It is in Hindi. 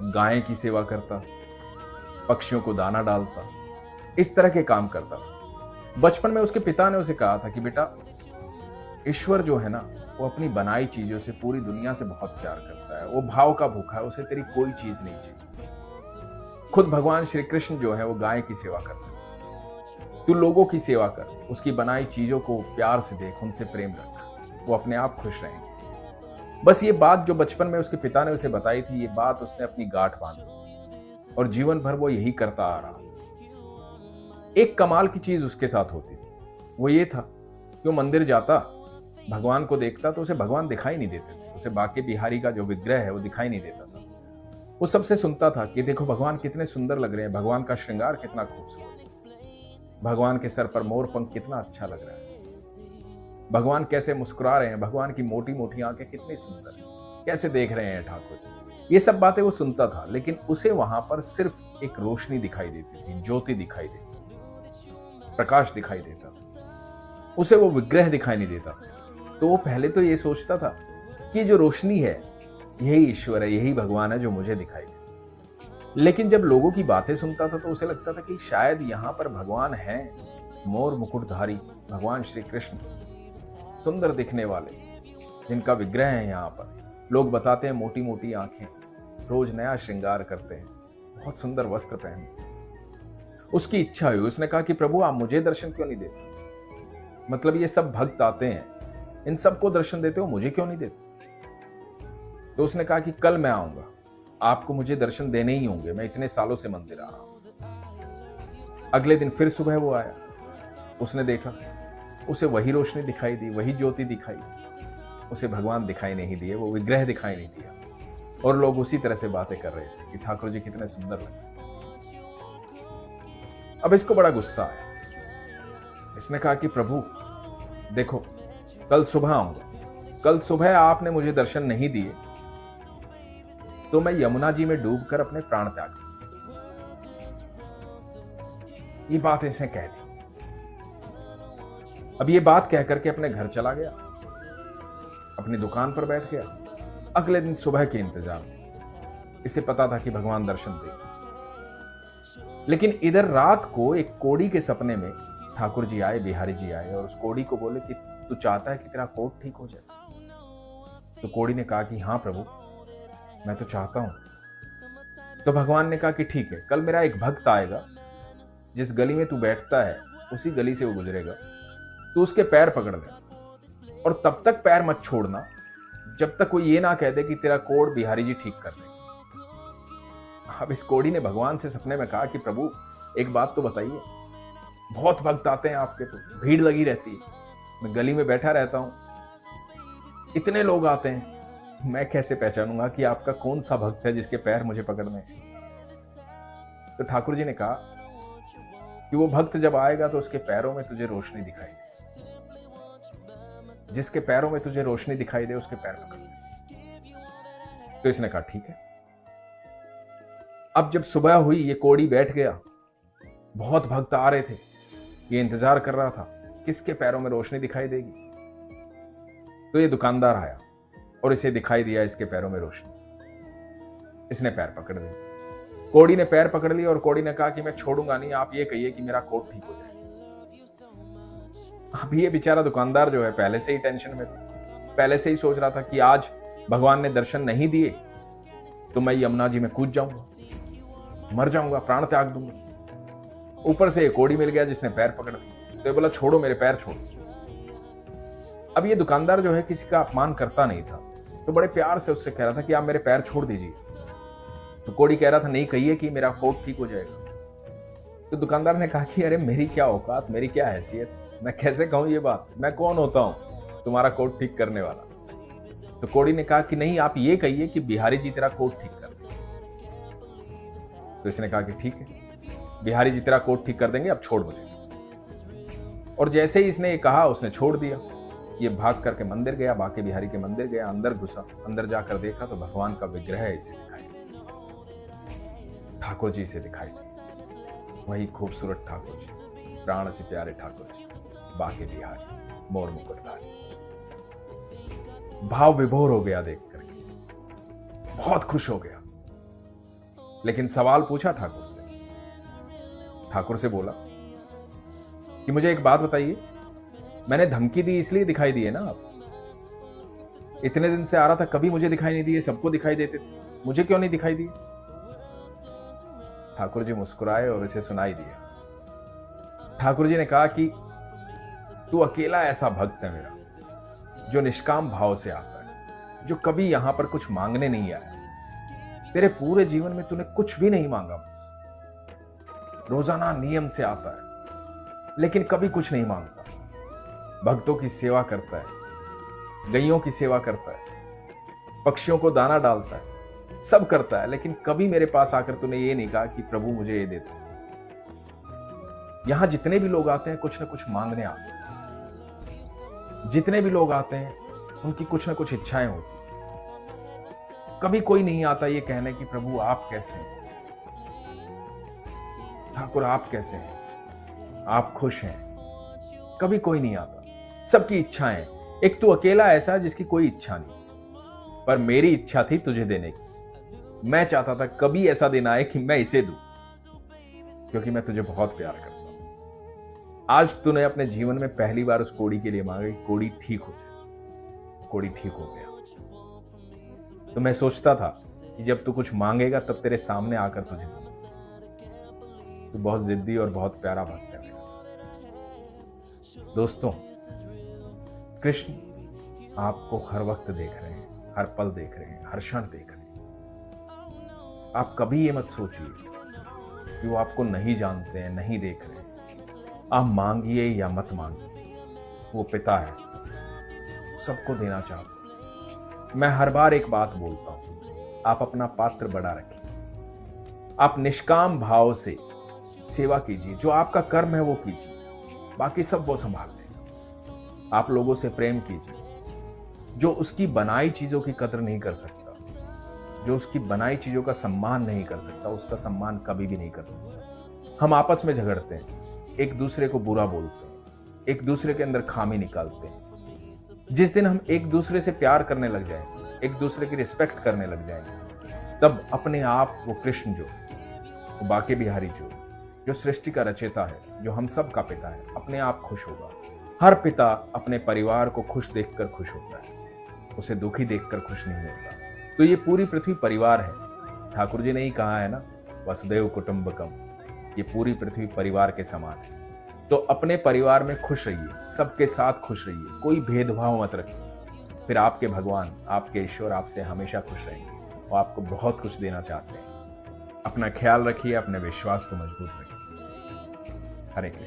गाय की सेवा करता, पक्षियों को दाना डालता, इस तरह के काम करता था। बचपन में उसके पिता ने उसे कहा था कि बेटा, ईश्वर जो है ना, वो अपनी बनाई चीजों से, पूरी दुनिया से बहुत प्यार करता है। वो भाव का भूखा है, उसे तेरी कोई चीज नहीं चाहिए। खुद भगवान श्री कृष्ण जो है वो गाय की सेवा करते हैं। तू लोगों की सेवा कर, उसकी बनाई चीजों को प्यार से देख, उनसे प्रेम रख, वो अपने आप खुश रहेंगे। बस ये बात जो बचपन में उसके पिता ने उसे बताई थी, ये बात उसने अपनी गांठ बांध ली और जीवन भर वो यही करता आ रहा। एक कमाल की चीज उसके साथ होती थी, वो ये था कि वो मंदिर जाता, भगवान को देखता तो उसे भगवान दिखाई नहीं देते थे। उसे बांके बिहारी का जो विग्रह है वो दिखाई नहीं देता था। वो सबसे सुनता था कि देखो भगवान कितने सुंदर लग रहे हैं, भगवान का श्रृंगार कितना खूबसूरत है, भगवान के सर पर मोर पंख कितना अच्छा लग रहा है, भगवान कैसे मुस्कुरा रहे हैं, भगवान की मोटी मोटी आंखें कितनी सुंदर है, कैसे देख रहे हैं ठाकुर। ये सब बातें वो सुनता था, लेकिन उसे वहां पर सिर्फ एक रोशनी दिखाई देती थी, ज्योति दिखाई देती, प्रकाश दिखाई देता था, उसे वो विग्रह दिखाई नहीं देता। तो वो पहले तो ये सोचता था कि जो रोशनी है यही ईश्वर है, यही भगवान है जो मुझे दिखाई दे। लेकिन जब लोगों की बातें सुनता था तो उसे लगता था कि शायद यहां पर भगवान है, मोर मुकुटधारी भगवान श्री कृष्ण, सुंदर दिखने वाले, जिनका विग्रह है यहाँ पर। लोग बताते हैं मोटी मोटी आंखें, रोज नया श्रृंगार करते हैं, बहुत सुंदर वस्त्र पहनते। उसकी इच्छा हुई, उसने कहा कि प्रभु आप मुझे दर्शन क्यों नहीं देते? मतलब ये सब भक्त आते हैं, इन सबको दर्शन देते हो, मुझे क्यों नहीं देते? तो उसने कहा कि कल मैं आऊंगा, आपको मुझे दर्शन देने ही होंगे, मैं इतने सालों से मंदिर आ रहा हूं। अगले दिन फिर सुबह वो आया, उसने देखा, उसे वही रोशनी दिखाई दी, वही ज्योति दिखाई, उसे भगवान दिखाई नहीं दिए, वो विग्रह दिखाई नहीं दिया। और लोग उसी तरह से बातें कर रहे थे कि ठाकुर जी कितने सुंदर लगे। अब इसको बड़ा गुस्सा आया। इसने कहा कि प्रभु देखो, कल सुबह आऊंगा, कल सुबह आपने मुझे दर्शन नहीं दिए तो मैं यमुना जी में डूबकर अपने प्राण त्याग दूंगा। ये बात इसने कह दी। अब ये बात कह करके अपने घर चला गया, अपनी दुकान पर बैठ गया। अगले दिन सुबह के इंतजार में, इसे पता था कि भगवान दर्शन देंगे। लेकिन इधर रात को एक कोड़ी के सपने में ठाकुर जी आए, बिहारी जी आए और उस कोड़ी को बोले कि तू चाहता है कि तेरा कोट ठीक हो जाए? तो कोड़ी ने कहा कि हाँ प्रभु, मैं तो चाहता हूं। तो भगवान ने कहा कि ठीक है, कल मेरा एक भक्त आएगा, जिस गली में तू बैठता है उसी गली से वो गुजरेगा, तू उसके पैर पकड़ ले और तब तक पैर मत छोड़ना जब तक वो ये ना कह दे कि तेरा कोड बिहारी जी ठीक कर देंगे। अब इस कोड़ी ने भगवान से सपने में कहा कि प्रभु एक बात तो बताइए, बहुत भक्त आते हैं आपके, तो भीड़ लगी रहती है, मैं गली में बैठा रहता हूं, इतने लोग आते हैं, मैं कैसे पहचानूंगा कि आपका कौन सा भक्त है जिसके पैर मुझे पकड़ने हैं? तो ठाकुर जी ने कहा कि वो भक्त जब आएगा तो उसके पैरों में तुझे रोशनी दिखाई दे, जिसके पैरों में तुझे रोशनी दिखाई दे उसके पैर पकड़ ले। तो इसने कहा ठीक है। अब जब सुबह हुई, ये कोड़ी बैठ गया, बहुत भक्त आ रहे थे, ये इंतजार कर रहा था किसके पैरों में रोशनी दिखाई देगी। तो ये दुकानदार आया और इसे दिखाई दिया इसके पैरों में रोशनी। इसने पैर पकड़ लिए, कोड़ी ने पैर पकड़ लिया और कोड़ी ने कहा कि मैं छोड़ूंगा नहीं, आप ये कहिए कि मेरा कोट ठीक हो जाए। अब ये बेचारा दुकानदार जो है पहले से ही टेंशन में था, पहले से ही सोच रहा था कि आज भगवान ने दर्शन नहीं दिए तो मैं यमुना जी में कूद जाऊंगा, मर जाऊंगा, प्राण त्याग दूंगा। ऊपर से एक कोड़ी मिल गया जिसने पैर पकड़ लिया, तो बोला छोड़ो मेरे पैर छोड़ो। अब ये दुकानदार जो है किसी का अपमान करता नहीं था, तो बड़े प्यार से उससे कह रहा था कि आप मेरे पैर छोड़ दीजिए। तो कोड़ी कह रहा था नहीं कहिए कि मेरा कोट ठीक हो जाएगा। तो दुकानदार ने कहा कि अरे मेरी क्या औकात, मेरी क्या हैसियत, मैं कैसे कहूं ये बात, मैं कौन होता हूं तुम्हारा कोट ठीक करने वाला। तो कोड़ी ने कहा कि नहीं, आप ये कहिए कि बिहारी जी तेरा कोट ठीक कर देंगे। तो इसने कहा कि ठीक है, बिहारी जी तेरा कोट ठीक कर देंगे, अब छोड़ मुझे। और जैसे ही इसने ये कहा उसने छोड़ दिया। ये भाग करके मंदिर गया, बांके बिहारी के मंदिर गया, अंदर घुसा, अंदर जाकर देखा तो भगवान का विग्रह इसे दिखाई दिया, ठाकुर जी से दिखाई दिया, वही खूबसूरत ठाकुर जी, प्राण से प्यारे ठाकुर जी, बांके बिहारी, मोर मुकुटधारी। भाव विभोर हो गया देख करके, बहुत खुश हो गया। लेकिन सवाल पूछा ठाकुर से। ठाकुर से बोला कि मुझे एक बात बताइए, मैंने धमकी दी इसलिए दिखाई दिए ना आप? इतने दिन से आ रहा था, कभी मुझे दिखाई नहीं दिए, सबको दिखाई देते थे, मुझे क्यों नहीं दिखाई दिए? ठाकुर जी मुस्कुराए और इसे सुनाई दिया। ठाकुर जी ने कहा कि तू अकेला ऐसा भक्त है मेरा, जो निष्काम भाव से आता है, जो कभी यहां पर कुछ मांगने नहीं आया। तेरे पूरे जीवन में तूने कुछ भी नहीं मांगा मुझसे। रोजाना नियम से आता है, लेकिन कभी कुछ नहीं मांगता। भक्तों की सेवा करता है, गैयों की सेवा करता है, पक्षियों को दाना डालता है, सब करता है, लेकिन कभी मेरे पास आकर तूने ये नहीं कहा कि प्रभु मुझे ये दे दो। यहां जितने भी लोग आते हैं कुछ ना कुछ मांगने आते हैं। जितने भी लोग आते हैं उनकी कुछ ना कुछ इच्छाएं होती। कभी कोई नहीं आता ये कहने कि प्रभु आप कैसे हैं, ठाकुर आप कैसे हैं, आप खुश हैं। कभी कोई नहीं आता, सबकी इच्छाएं। एक तू अकेला ऐसा है जिसकी कोई इच्छा नहीं, पर मेरी इच्छा थी तुझे देने की। मैं चाहता था कभी ऐसा दिन आए कि मैं इसे दूं, क्योंकि मैं तुझे बहुत प्यार करता हूं। आज तूने अपने जीवन में पहली बार उस कोड़ी के लिए मांगा, कोड़ी ठीक हो जाए। कोड़ी ठीक हो गया। तो मैं सोचता था कि जब तू कुछ मांगेगा तब तेरे सामने आकर तुझे दूंगा। तू बहुत जिद्दी और बहुत प्यारा भक्त है मेरा। दोस्तों, कृष्ण आपको हर वक्त देख रहे हैं, हर पल देख रहे हैं, हर क्षण देख रहे हैं। आप कभी ये मत सोचिए कि वो आपको नहीं जानते हैं, नहीं देख रहे हैं। आप मांगिए या मत मांगिए, वो पिता है, सबको देना चाहते हैं। मैं हर बार एक बात बोलता हूं, आप अपना पात्र बड़ा रखिए। आप निष्काम भाव से सेवा कीजिए, जो आपका कर्म है वो कीजिए, बाकी सब वो संभाल लेगा। आप लोगों से प्रेम कीजिए। जो उसकी बनाई चीजों की कदर नहीं कर सकता, जो उसकी बनाई चीजों का सम्मान नहीं कर सकता, उसका सम्मान कभी भी नहीं कर सकता। हम आपस में झगड़ते हैं, एक दूसरे को बुरा बोलते हैं, एक दूसरे के अंदर खामी निकालते हैं। जिस दिन हम एक दूसरे से प्यार करने लग जाएंगे, एक दूसरे की रिस्पेक्ट करने लग जाएंगे, तब अपने आप वो कृष्ण जो, वो बाके बिहारी जो सृष्टि का रचयिता है, जो हम सब का पिता है, अपने आप खुश होगा। हर पिता अपने परिवार को खुश देखकर खुश होता है, उसे दुखी देखकर खुश नहीं होता। तो ये पूरी पृथ्वी परिवार है। ठाकुर जी ने ही कहा है ना, वसुदेव कुटुंबकम, ये पूरी पृथ्वी परिवार के समान है। तो अपने परिवार में खुश रहिए, सबके साथ खुश रहिए, कोई भेदभाव मत रखिए। फिर आपके भगवान, आपके ईश्वर आपसे हमेशा खुश रहेंगे और आपको बहुत कुछ देना चाहते हैं। अपना ख्याल रखिए, अपने विश्वास को मजबूत रखिए। हरे कृष्ण।